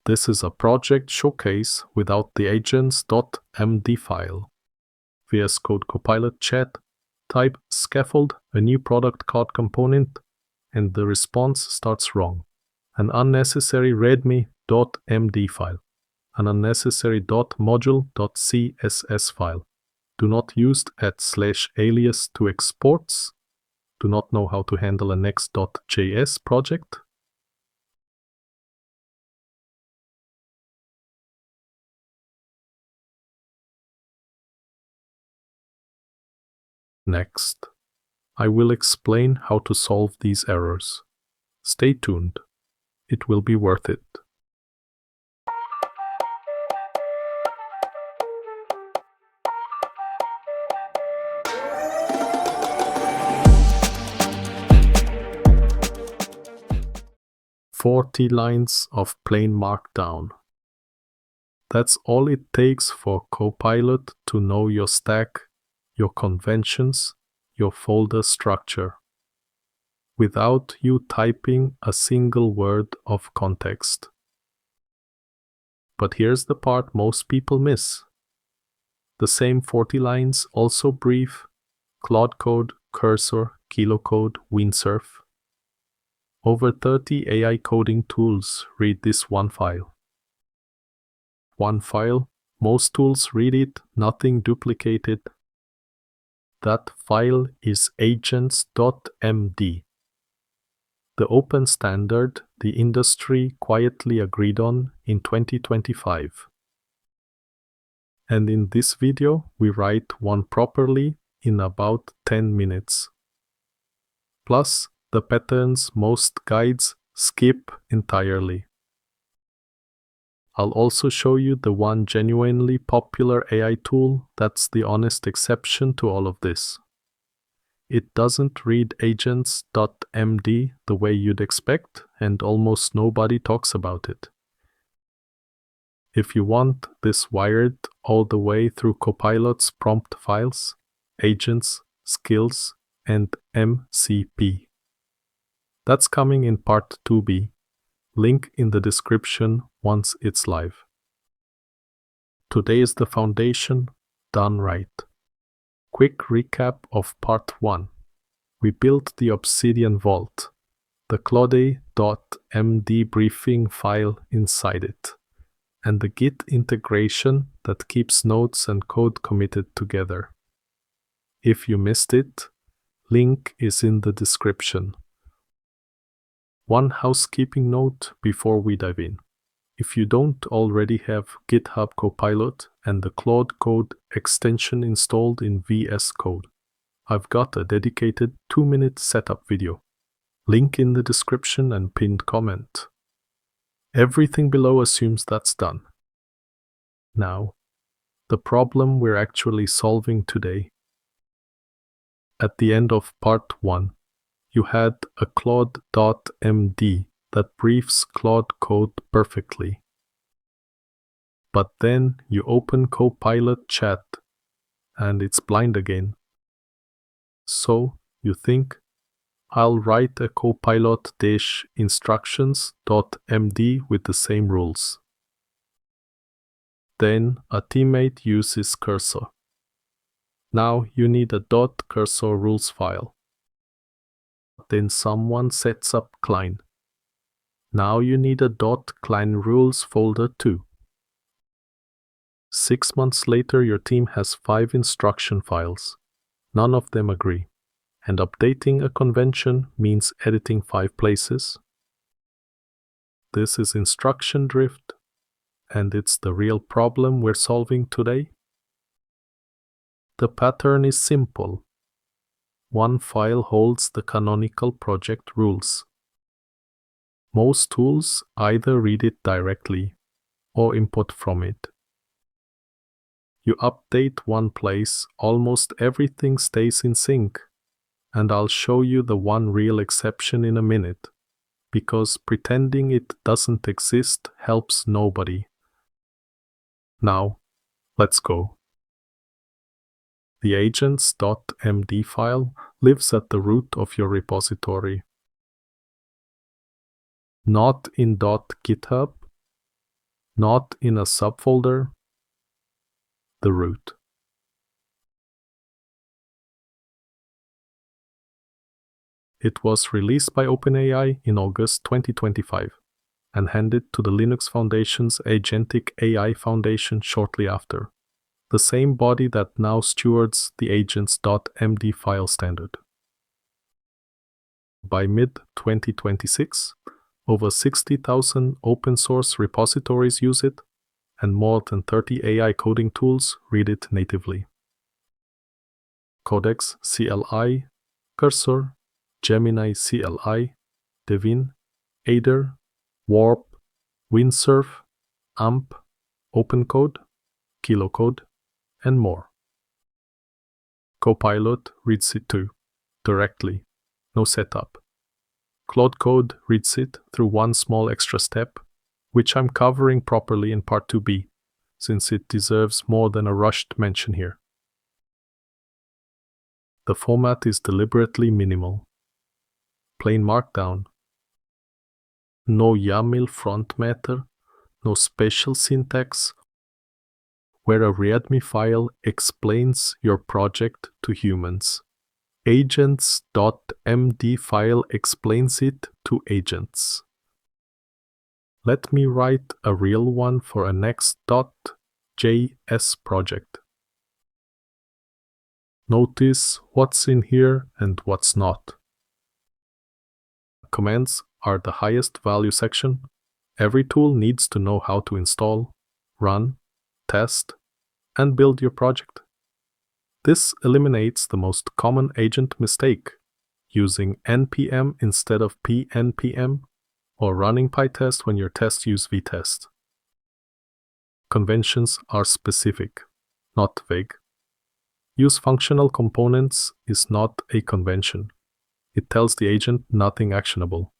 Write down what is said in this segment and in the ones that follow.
This is a project showcase without the agents.md file. VS Code Copilot chat, type scaffold, a new product card component, and the response starts wrong. An unnecessary readme.md file. An unnecessary .module.css file. Do not use @/alias to exports. Do not know how to handle a next.js project. Next, I will explain how to solve these errors. Stay tuned. It will be worth it. "40 lines of plain markdown. That's all it takes for Copilot to know your stack, your conventions, your folder structure, without you typing a single word of context. But here's the part most people miss. The same 40 lines also brief Claude Code, Cursor, Kilocode, Windsurf. Over 30 AI coding tools read this one file. One file, most tools read it, nothing duplicated. That file is AGENTS.md. The open standard the industry quietly agreed on in 2025. And in this video, we write one properly in about 10 minutes. Plus, the patterns most guides skip entirely. I'll also show you the one genuinely popular AI tool that's the honest exception to all of this. It doesn't read agents.md the way you'd expect, and almost nobody talks about it. If you want this wired all the way through Copilot's prompt files, agents, skills, and MCP. That's coming in part 2b. Link in the description once it's live. Today is the foundation done right. Quick recap of part 1. We built the Obsidian Vault, the claude.md briefing file inside it, and the Git integration that keeps nodes and code committed together. If you missed it, link is in the description. One housekeeping note before we dive in. If you don't already have GitHub Copilot and the Claude Code extension installed in VS Code, I've got a dedicated 2-minute setup video. Link in the description and pinned comment. Everything below assumes that's done. Now, the problem we're actually solving today. At the end of part 1, you had a claude.md that briefs Claude code perfectly. But then you open Copilot chat and it's blind again. So you think, I'll write a Copilot-instructions.md with the same rules. Then a teammate uses Cursor. Now you need a .cursor rules file. Then someone sets up Cline. Now you need a .cline rules folder too. 6 months later, your team has 5 instruction files. None of them agree. And updating a convention means editing 5 places. This is instruction drift, and it's the real problem we're solving today. The pattern is simple. One file holds the canonical project rules. Most tools either read it directly or import from it. You update one place, almost everything stays in sync. And I'll show you the one real exception in a minute, because pretending it doesn't exist helps nobody. Now, let's go. The agents.md file lives at the root of your repository. Not in .github, not in a subfolder, the root. It was released by OpenAI in August 2025 and handed to the Linux Foundation's Agentic AI Foundation shortly after, the same body that now stewards the AGENTS.md file standard. By mid-2026, over 60,000 open-source repositories use it, and more than 30 AI coding tools read it natively. Codex CLI, Cursor, Gemini CLI, Devin, Aider, Warp, Windsurf, AMP, OpenCode, KiloCode, and more. Copilot reads it too, directly, no setup. Claude Code reads it through one small extra step, which I'm covering properly in Part 2b, since it deserves more than a rushed mention here. The format is deliberately minimal. Plain markdown. No YAML front matter, no special syntax, where a README file explains your project to humans. Agents.md file explains it to agents. Let me write a real one for a next.js project. Notice what's in here and what's not. Commands are the highest value section. Every tool needs to know how to install, run, test, and build your project. This eliminates the most common agent mistake, using npm instead of pnpm, or running PyTest when your tests use vtest. Conventions are specific, not vague. Use functional components is not a convention. It tells the agent nothing actionable.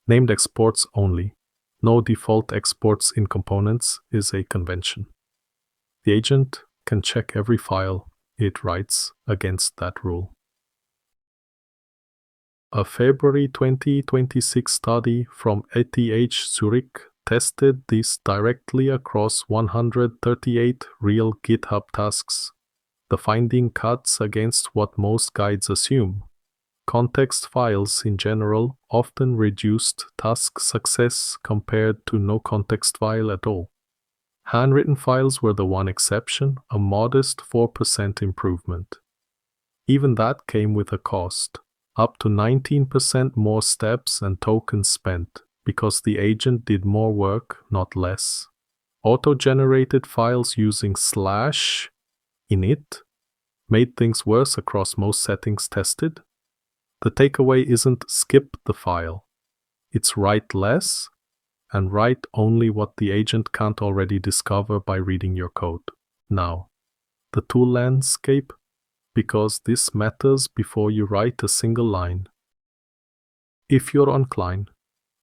Named exports only. No default exports in components is a convention. The agent can check every file it writes against that rule. A February 2026 study from ETH Zurich tested this directly across 138 real GitHub tasks. The finding cuts against what most guides assume. Context files in general often reduced task success compared to no context file at all. Handwritten files were the one exception, a modest 4% improvement. Even that came with a cost, up to 19% more steps and tokens spent, because the agent did more work, not less. Auto-generated files using /init made things worse across most settings tested. The takeaway isn't skip the file. It's write less and write only what the agent can't already discover by reading your code. Now, the tool landscape, because this matters before you write a single line. If you're on Klein,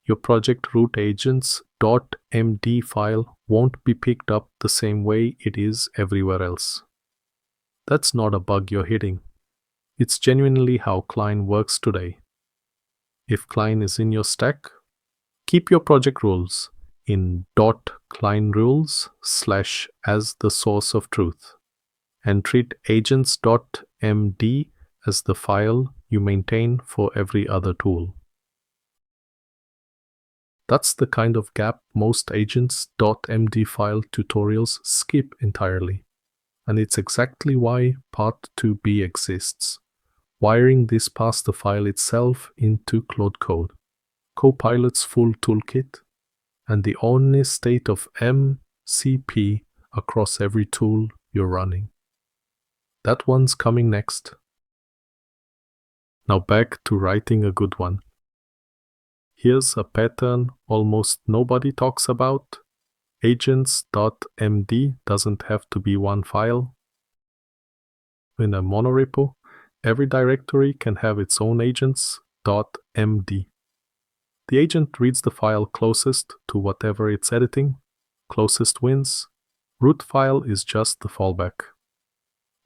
your project root agents.md file won't be picked up the same way it is everywhere else. That's not a bug you're hitting. It's genuinely how Klein works today. If Klein is in your stack, keep your project rules in .kleinrules/ as the source of truth, and treat agents.md as the file you maintain for every other tool. That's the kind of gap most agents.md file tutorials skip entirely, and it's exactly why Part 2b exists, wiring this past the file itself into Claude Code, Copilot's full toolkit, and the only state of MCP across every tool you're running. That one's coming next. Now back to writing a good one. Here's a pattern almost nobody talks about. Agents.md doesn't have to be one file. In a monorepo, every directory can have its own agents.md. The agent reads the file closest to whatever it's editing. Closest wins. Root file is just the fallback.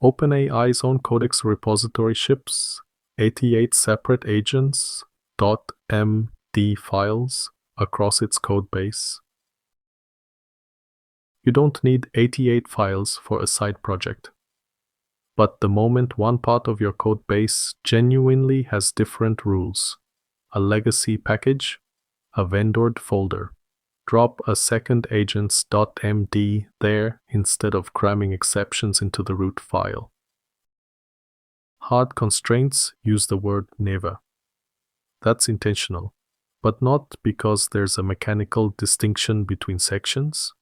OpenAI's own codex repository ships 88 separate agents.md files across its codebase. You don't need 88 files for a side project. But the moment one part of your code base genuinely has different rules, a legacy package, a vendored folder, drop a second agents.md there instead of cramming exceptions into the root file. Hard constraints use the word never. That's intentional, but not because there's a mechanical distinction between sections.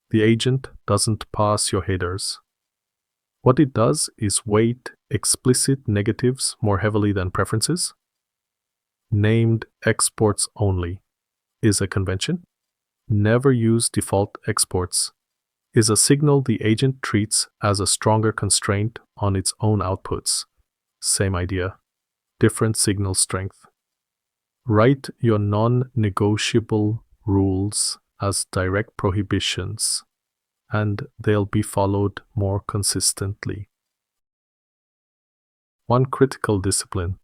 The agent doesn't pass your headers. What it does is weight explicit negatives more heavily than preferences. Named exports only is a convention. Never use default exports is a signal the agent treats as a stronger constraint on its own outputs. Same idea, different signal strength. Write your non-negotiable rules as direct prohibitions, and they'll be followed more consistently. One critical discipline: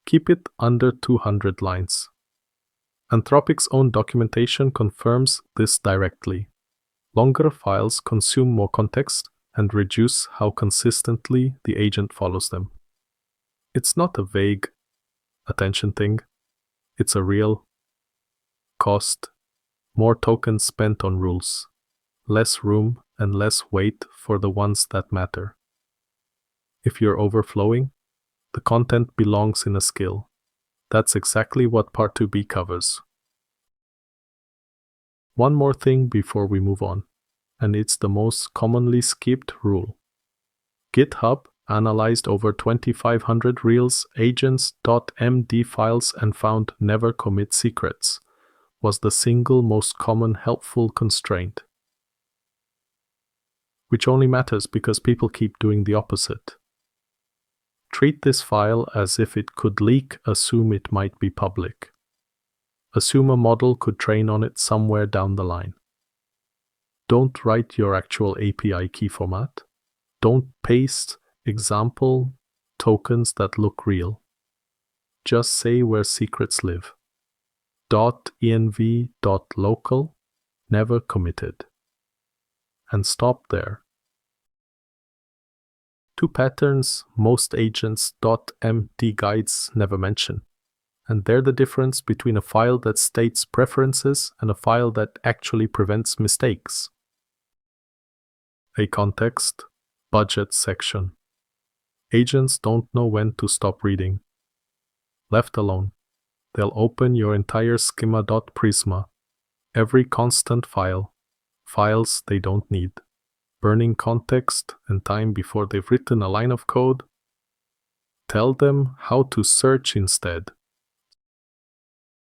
keep it under 200 lines. Anthropic's own documentation confirms this directly. Longer files consume more context and reduce how consistently the agent follows them. It's not a vague attention thing. It's a real cost. More tokens spent on rules. Less room and less weight for the ones that matter. If you're overflowing, the content belongs in a skill. That's exactly what Part 2b covers. One more thing before we move on, and it's the most commonly skipped rule. GitHub analyzed over 2,500 Reels agents.md files and found never commit secrets was the single most common helpful constraint, which only matters because people keep doing the opposite. Treat this file as if it could leak, assume it might be public. Assume a model could train on it somewhere down the line. Don't write your actual API key format. Don't paste example tokens that look real. Just say where secrets live. .env.local, never committed. And stop there. Two patterns most agents.md guides never mention, and they're the difference between a file that states preferences and a file that actually prevents mistakes. A context, budget section. Agents don't know when to stop reading. Left alone, they'll open your entire schema.prisma, every constant file, files they don't need, burning context and time before they've written a line of code. Tell them how to search instead.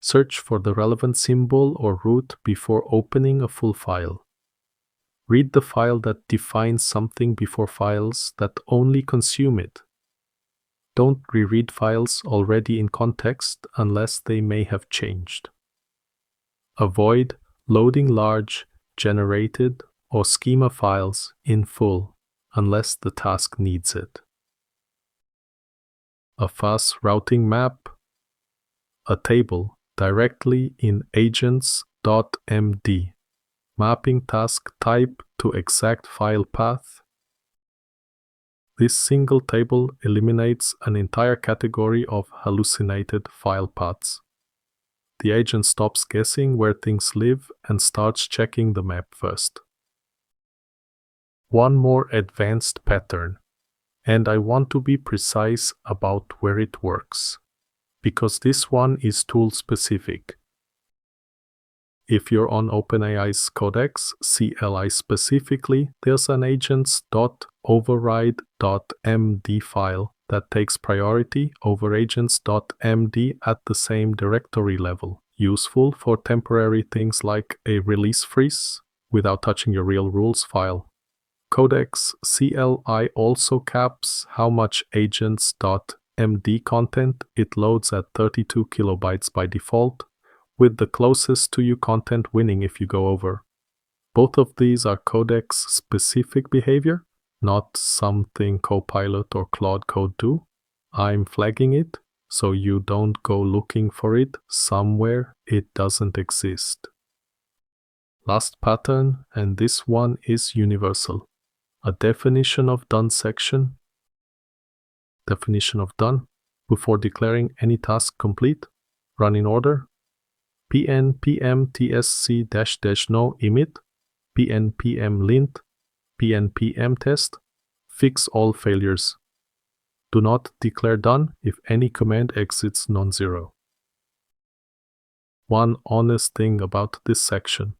Search for the relevant symbol or root before opening a full file. Read the file that defines something before files that only consume it. Don't reread files already in context unless they may have changed. Avoid loading large, generated, or schema files in full unless the task needs it. A fast routing map, a table directly in agents.md, mapping task type to exact file path. This single table eliminates an entire category of hallucinated file paths. The agent stops guessing where things live and starts checking the map first. One more advanced pattern, and I want to be precise about where it works, because this one is tool specific. If you're on OpenAI's Codex CLI specifically, there's an agents.override.md file that takes priority over agents.md at the same directory level, useful for temporary things like a release freeze without touching your real rules file. Codex CLI also caps how much agents.md content it loads at 32 kilobytes by default, with the closest to you content winning if you go over. Both of these are Codex-specific behavior, not something Copilot or Claude Code do. I'm flagging it, so you don't go looking for it somewhere it doesn't exist. Last pattern, and this one is universal. A definition of done section. Definition of done. Before declaring any task complete, run in order. pn pm tsc no emit, pn pm lint, pn pm test, fix all failures. Do not declare done if any command exits non-zero. One honest thing about this section,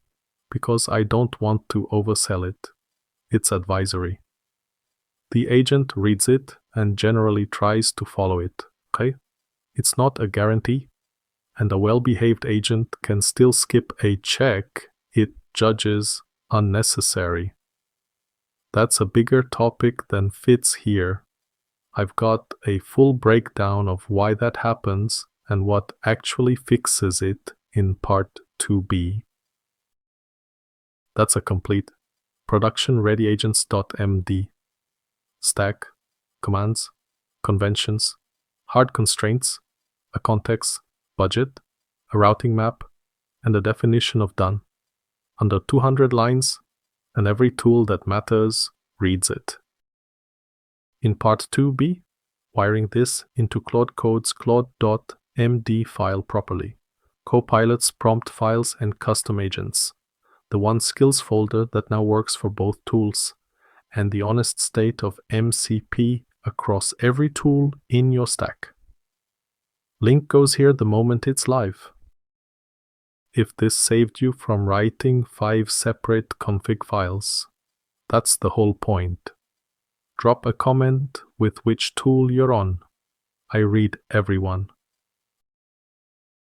because I don't want to oversell it, it's advisory. The agent reads it and generally tries to follow it, okay? It's not a guarantee, and a well-behaved agent can still skip a check it judges unnecessary. That's a bigger topic than fits here. I've got a full breakdown of why that happens and what actually fixes it in part 2b. That's a complete production-ready AGENTS.md. Stack, commands, conventions, hard constraints, a context, budget, a routing map, and a definition of done. Under 200 lines, and every tool that matters reads it. In part 2b, wiring this into Claude Code's claude.md file properly, Copilot's prompt files and custom agents, the one skills folder that now works for both tools, and the honest state of MCP across every tool in your stack. Link goes here the moment it's live. If this saved you from writing 5 separate config files, that's the whole point. Drop a comment with which tool you're on. I read everyone.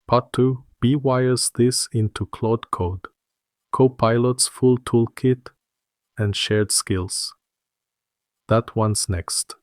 Part 2b wires this into Claude Code, Copilot's full toolkit, and shared skills. That one's next.